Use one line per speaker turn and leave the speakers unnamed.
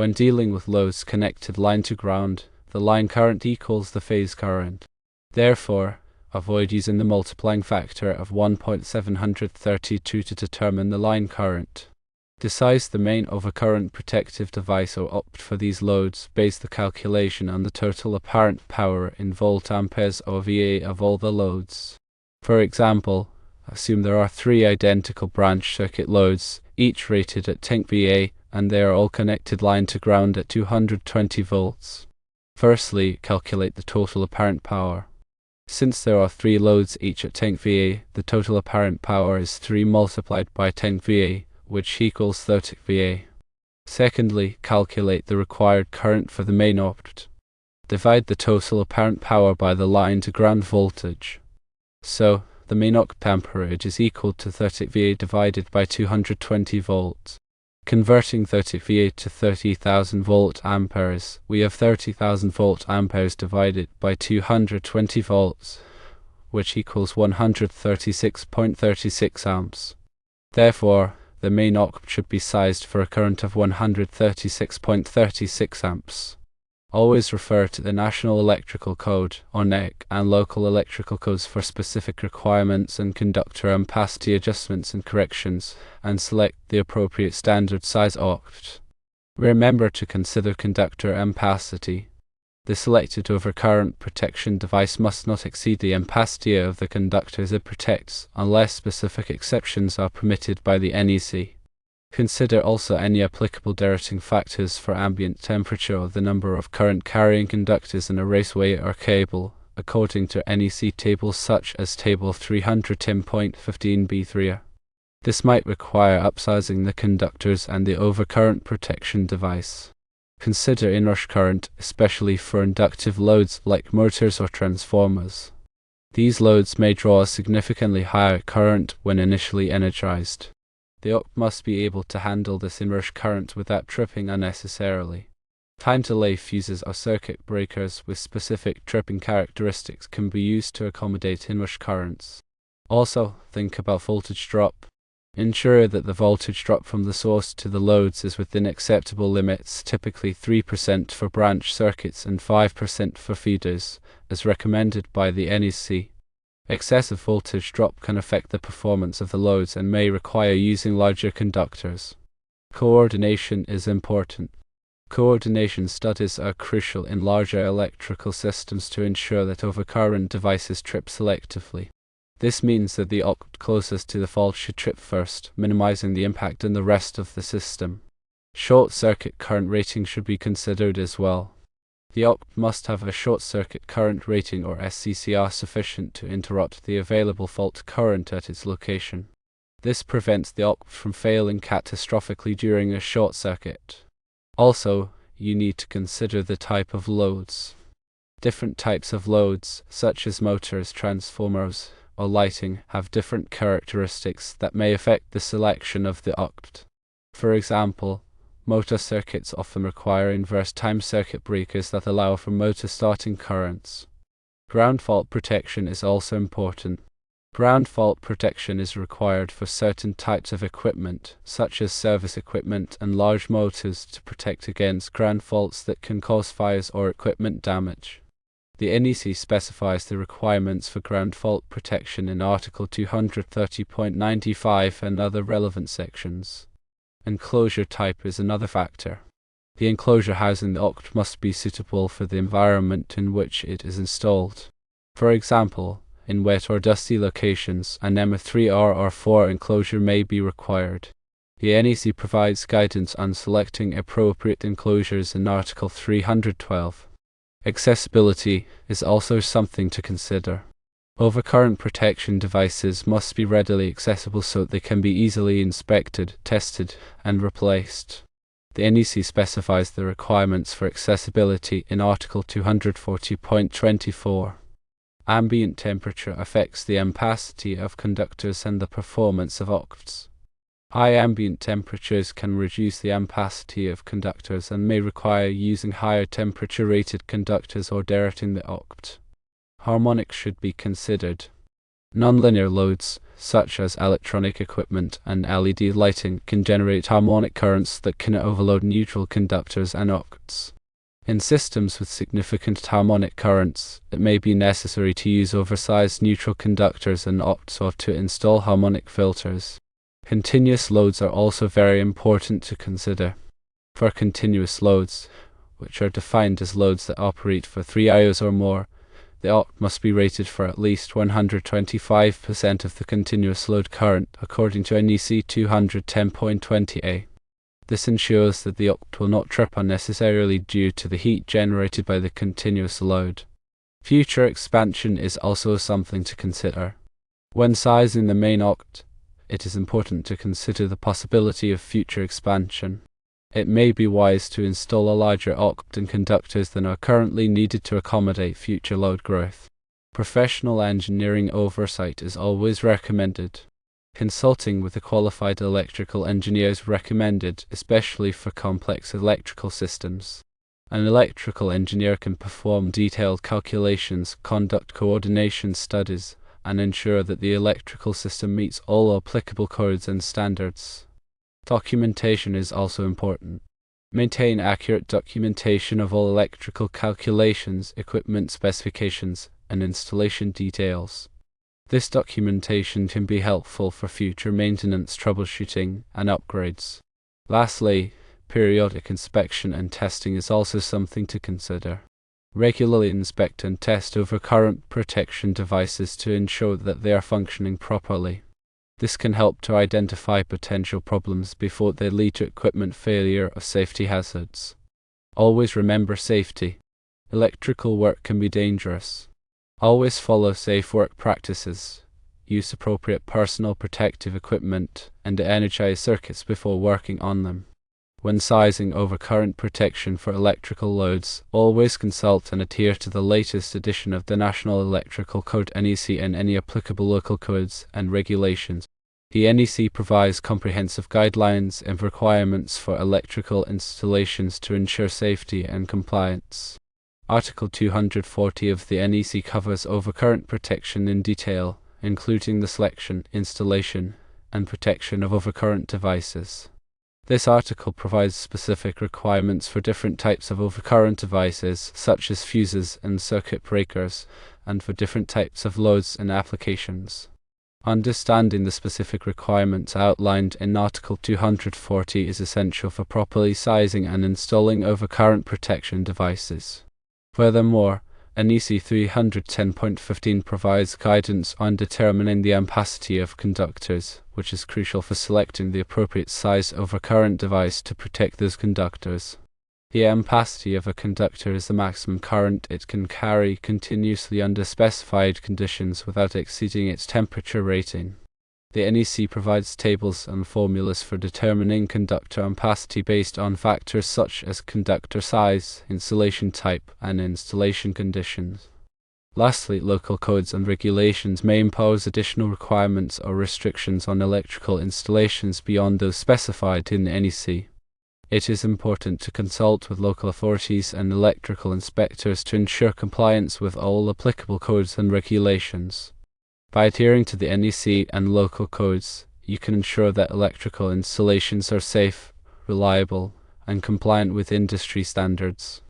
When dealing with loads connected line to ground, the line current equals the phase current. Therefore, avoid using the multiplying factor of 1.732 to determine the line current. Decide the main overcurrent protective device or opt for these loads. Base the calculation on the total apparent power in volt amperes or VA of all the loads. For example, assume there are 3 identical branch circuit loads, each rated at 10 VA, and they are all connected line to ground at 220 volts. Firstly, calculate the total apparent power. Since there are 3 loads each at 10 VA, the total apparent power is 3 multiplied by 10 VA, which equals 30 VA. Secondly, calculate the required current for the main opt. Divide the total apparent power by the line to ground voltage. So, the main opt amperage is equal to 30 VA divided by 220 volts. Converting 30 VA to 30,000 volt amperes, we have 30,000 volt amperes divided by 220 volts, which equals 136.36 amps. Therefore, the main opt should be sized for a current of 136.36 amps. Always refer to the National Electrical Code, or NEC, and local electrical codes for specific requirements and conductor ampacity adjustments and corrections, and select the appropriate standard size opt. Remember to consider conductor ampacity. The selected overcurrent protection device must not exceed the ampacity of the conductors it protects, unless specific exceptions are permitted by the NEC. Consider also any applicable derating factors for ambient temperature or the number of current-carrying conductors in a raceway or cable, according to NEC tables such as Table 310.15b3. This might require upsizing the conductors and the overcurrent protection device. Consider inrush current, especially for inductive loads like motors or transformers. These loads may draw a significantly higher current when initially energized. The opt must be able to handle this inrush current without tripping unnecessarily. Time delay fuses or circuit breakers with specific tripping characteristics can be used to accommodate inrush currents. Also, think about voltage drop. Ensure that the voltage drop from the source to the loads is within acceptable limits, typically 3% for branch circuits and 5% for feeders, as recommended by the NEC. Excessive voltage drop can affect the performance of the loads and may require using larger conductors. Coordination is important. Coordination studies are crucial in larger electrical systems to ensure that overcurrent devices trip selectively. This means that the opt closest to the fault should trip first, minimizing the impact on the rest of the system. Short circuit current rating should be considered as well. The opt must have a short circuit current rating or SCCR sufficient to interrupt the available fault current at its location. This prevents the opt from failing catastrophically during a short circuit. Also, you need to consider the type of loads. Different types of loads, such as motors, transformers, or lighting, have different characteristics that may affect the selection of the opt. For example, motor circuits often require inverse time circuit breakers that allow for motor starting currents. Ground fault protection is also important. Ground fault protection is required for certain types of equipment, such as service equipment and large motors, to protect against ground faults that can cause fires or equipment damage. The NEC specifies the requirements for ground fault protection in Article 230.95 and other relevant sections. Enclosure type is another factor. The enclosure housing the opt must be suitable for the environment in which it is installed. For example, in wet or dusty locations, an M3R or 4 enclosure may be required. The NEC provides guidance on selecting appropriate enclosures in Article 312. Accessibility is also something to consider. Overcurrent protection devices must be readily accessible so they can be easily inspected, tested, and replaced. The NEC specifies the requirements for accessibility in Article 240.24. Ambient temperature affects the ampacity of conductors and the performance of opts. High ambient temperatures can reduce the ampacity of conductors and may require using higher temperature rated conductors or derating the opt. Harmonics should be considered. Nonlinear loads, such as electronic equipment and LED lighting, can generate harmonic currents that can overload neutral conductors and octs. In systems with significant harmonic currents, it may be necessary to use oversized neutral conductors and octs or to install harmonic filters. Continuous loads are also very important to consider. For continuous loads, which are defined as loads that operate for 3 hours or more, the oct must be rated for at least 125% of the continuous load current, according to NEC 210.20a. This ensures that the oct will not trip unnecessarily due to the heat generated by the continuous load. Future expansion is also something to consider. When sizing the main oct, it is important to consider the possibility of future expansion. It may be wise to install a larger oct and conductors than are currently needed to accommodate future load growth. Professional engineering oversight is always recommended. Consulting with a qualified electrical engineer is recommended, especially for complex electrical systems. An electrical engineer can perform detailed calculations, conduct coordination studies, and ensure that the electrical system meets all applicable codes and standards. Documentation is also important. Maintain accurate documentation of all electrical calculations, equipment specifications, and installation details. This documentation can be helpful for future maintenance, troubleshooting, and upgrades. Lastly, periodic inspection and testing is also something to consider. Regularly inspect and test overcurrent protection devices to ensure that they are functioning properly. This can help to identify potential problems before they lead to equipment failure or safety hazards. Always remember safety. Electrical work can be dangerous. Always follow safe work practices. Use appropriate personal protective equipment and energize circuits before working on them. When sizing overcurrent protection for electrical loads, always consult and adhere to the latest edition of the National Electrical Code NEC and any applicable local codes and regulations. The NEC provides comprehensive guidelines and requirements for electrical installations to ensure safety and compliance. Article 240 of the NEC covers overcurrent protection in detail, including the selection, installation, and protection of overcurrent devices. This article provides specific requirements for different types of overcurrent devices, such as fuses and circuit breakers, and for different types of loads and applications. Understanding the specific requirements outlined in Article 240 is essential for properly sizing and installing overcurrent protection devices. Furthermore, NEC 310.15 provides guidance on determining the ampacity of conductors, which is crucial for selecting the appropriate size overcurrent device to protect those conductors. The ampacity of a conductor is the maximum current it can carry continuously under specified conditions without exceeding its temperature rating. The NEC provides tables and formulas for determining conductor ampacity based on factors such as conductor size, insulation type, and installation conditions. Lastly, local codes and regulations may impose additional requirements or restrictions on electrical installations beyond those specified in the NEC. It is important to consult with local authorities and electrical inspectors to ensure compliance with all applicable codes and regulations. By adhering to the NEC and local codes, you can ensure that electrical installations are safe, reliable, and compliant with industry standards.